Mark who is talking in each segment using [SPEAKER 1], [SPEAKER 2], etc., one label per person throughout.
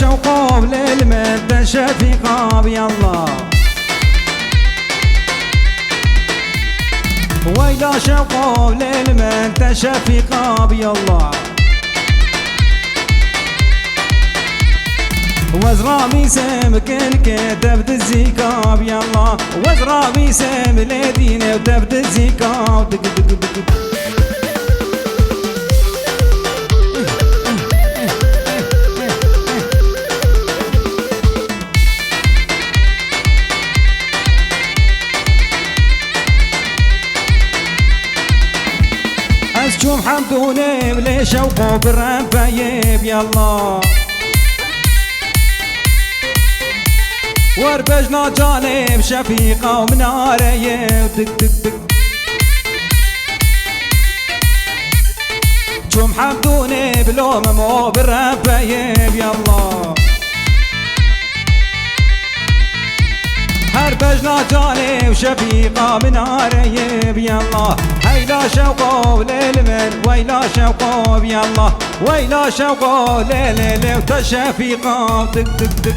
[SPEAKER 1] شوقه للمد شفيقه يلا ويلا شوقه للمد شفيقه يلا وزرا بيسم كل كتب الزيكاب يلا وزرا بيسم لدينا وتبت الزيكاب دق دق دق أسجوم حمدوني بلي شوقه بالرنفايب يلا وربجنا جانب شفيقة ومنارية ودق دق دق شو محمدوني بلوم مو بالرفايب يلا هربجنا جانب شفيقة منارية يلا هيلا شوقه للمن ويلا شوقه يلا ويلا شوقه ليلة وتشفيقة دق دق دق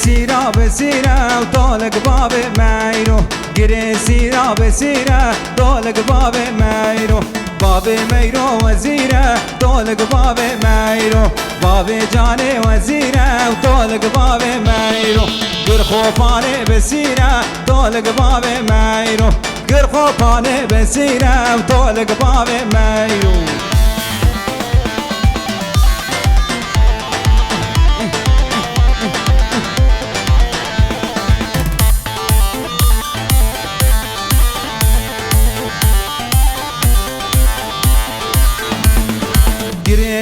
[SPEAKER 1] سيرة بسيرة وطولك بابي مايرو قري سيرة بسيرة طولك بابي مايرو بابي مايرو وزيرة طولك بابي مايرو بابي جاني وزيرة وطولك بابي مايرو قر خوفاني بسيرة طولك بابي مايرو قر خوفاني بسيرة وطولك بابي مايرو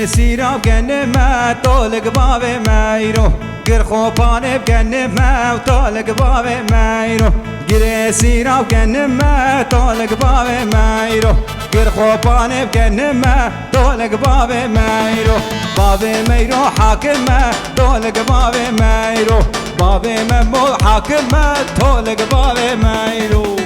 [SPEAKER 1] سيرة بجنمة طولك بابي مايرو قر خوفاني بجنمة وطولك بابي مايرو قر سيرة بجنمة طولك بابي مايرو قر خوفاني بجنمة طولك بابي مايرو بابي مايرو حاكمة طولك بابي مايرو بابي ممو حاكمة طولك بابي مايرو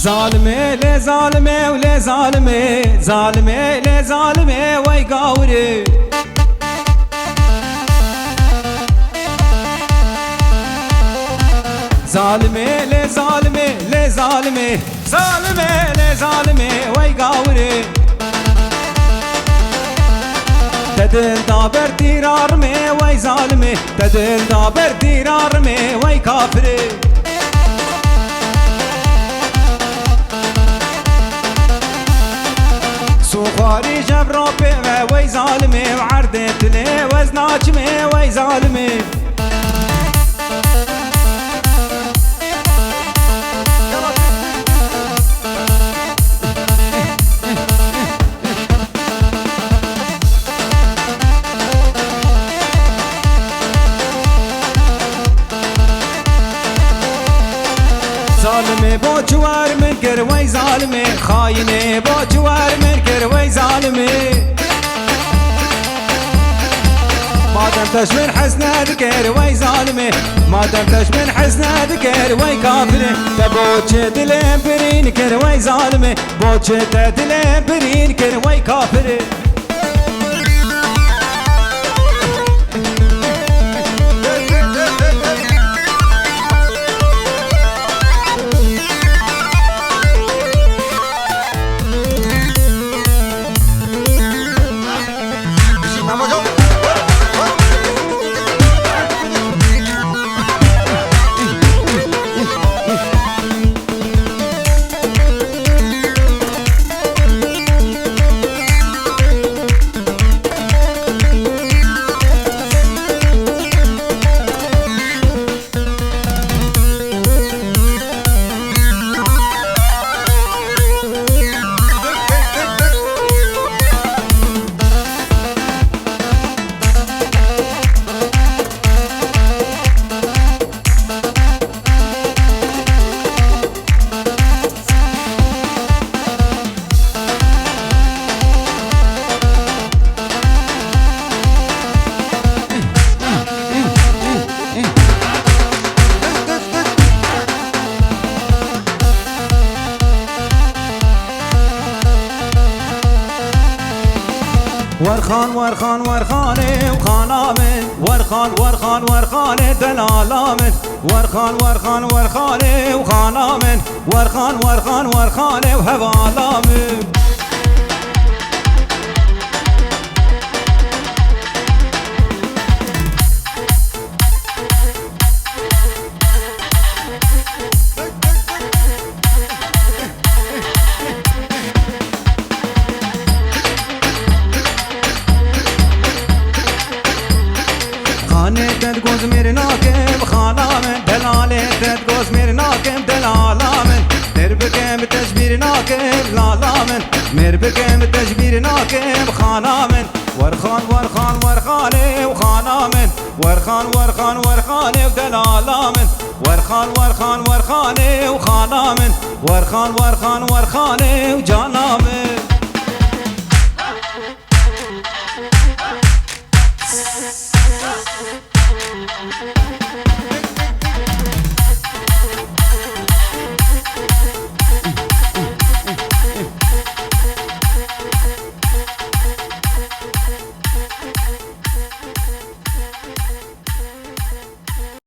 [SPEAKER 1] ظالمي لي ظالمي ولي ظالمي ظالمي لي ظالمي ويقاوري ظالمي لي ظالمي لي ظالمي ظالمه لظالمه ويقاوري تدل دابر ديرارمي وي ظالمي تدل دابر ديرارمي وي كافري سوخاري جب ربي وي ظالمي وعردت لي وزناجمي وي ظالمي ظالمي بو جوار من كر وي ظالمي خايني بو جوار من كر وي ظالمي ما دمتش من حزنه ذكر وي ظالمي ما دمتش من حزنه ذكر وي كافري تبوش دلين برين كر وي ظالمي بوش دلين برين كر وي كافري ورخان ورخان ورخانه وخانامن ورخان ورخان ورخانه دلالامن ورخان ورخان ورخانه وخانامن ورخان ورخان ورخانه وهوالامن تدقوز ميرناكم خانامن دلالي تدقوز ميرناكم دلالامن مربكم تجبيرناكم لالامن مربكم تجبيرناكم خانامن ورخان ورخان ورخاني وخانامن ورخان ورخان ورخاني ودلالامن ورخان ورخان ورخاني وخانامن ورخان ورخان ورخاني وجانامن